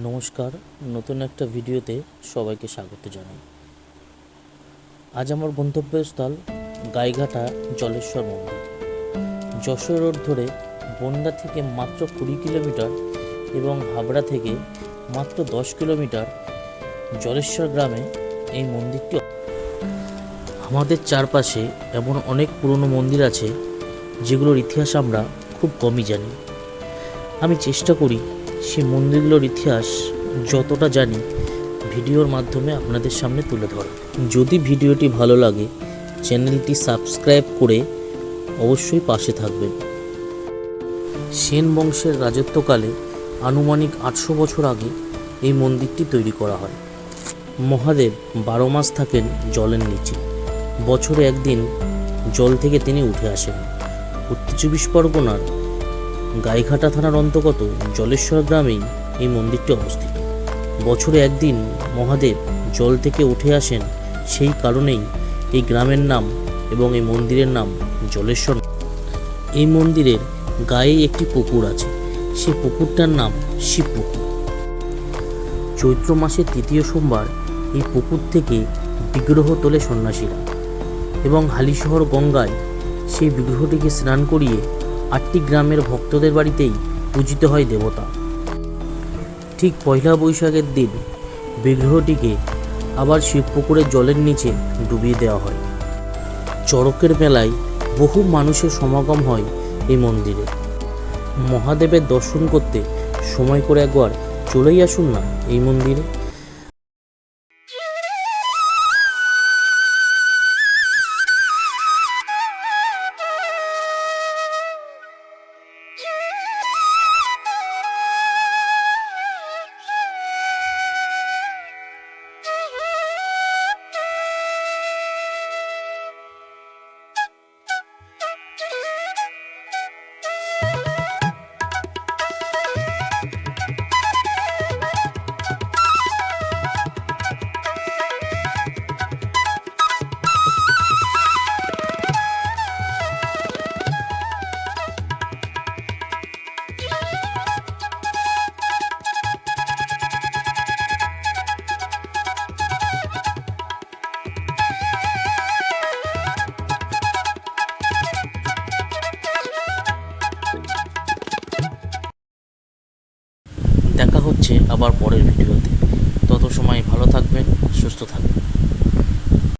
নমস্কার, নতুন একটা ভিডিওতে সবাইকে স্বাগত জানাই। আজ আমার গন্তব্যস্থল গাইঘাটা জলেশ্বর মন্দির। যশোর রোড ধরে বনগাঁ থেকে মাত্র 20 কিলোমিটার এবং হাবড়া থেকে মাত্র 10 কিলোমিটার জলেশ্বর গ্রামে এই মন্দিরটি। আমাদের চারপাশে এমন অনেক পুরনো মন্দির আছে যেগুলোর ইতিহাস আমরা খুব কমই জানি। আমি চেষ্টা করি সেই মন্দিরগুলোর ইতিহাস যতটা জানি ভিডিওর মাধ্যমে আপনাদের সামনে তুলে ধরা। যদি ভিডিওটি ভালো লাগে চ্যানেলটি সাবস্ক্রাইব করে অবশ্যই পাশে থাকবেন। সেন বংশের রাজত্বকালে আনুমানিক 800 বছর আগে এই মন্দিরটি তৈরি করা হয়। মহাদেব 12 মাস থাকেন জলের নিচে। বছরে একদিন জল থেকে তিনি উঠে আসেন। উত্তর 24 পরগনার গাইঘাটা থানার অন্তর্গত জলেশ্বর গ্রামেই এই মন্দিরটি অবস্থিত। বছরে একদিন মহাদেব জল থেকে উঠে আসেন, সেই কারণেই এই গ্রামের নাম এবং এই মন্দিরের নাম জলেশ্বর। এই মন্দিরের গায়ে একটি পুকুর আছে, সেই পুকুরটার নাম শিব পুকুর। চৈত্র মাসের 3য় সোমবার এই পুকুর থেকে বিগ্রহ তোলে সন্ন্যাসীরা এবং হালিশহর গঙ্গায় সেই বিগ্রহটিকে স্নান করিয়ে 8টি গ্রামের ভক্তদের বাড়িতেই পূজিত হয় দেবতা। ঠিক পয়লা বৈশাখের দিন বিগ্রহটিকে আবার শিবপুকুরের জলের নিচে ডুবিয়ে দেওয়া হয়। চড়কের মেলায় বহু মানুষের সমাগম হয় এই মন্দিরে। মহাদেবের দর্শন করতে সময় করে একবার চলেই আসুন না এই মন্দিরে। দেখা হচ্ছে আবার পরের ভিডিওতে। তত সময় ভালো থাকবেন, সুস্থ থাকবেন।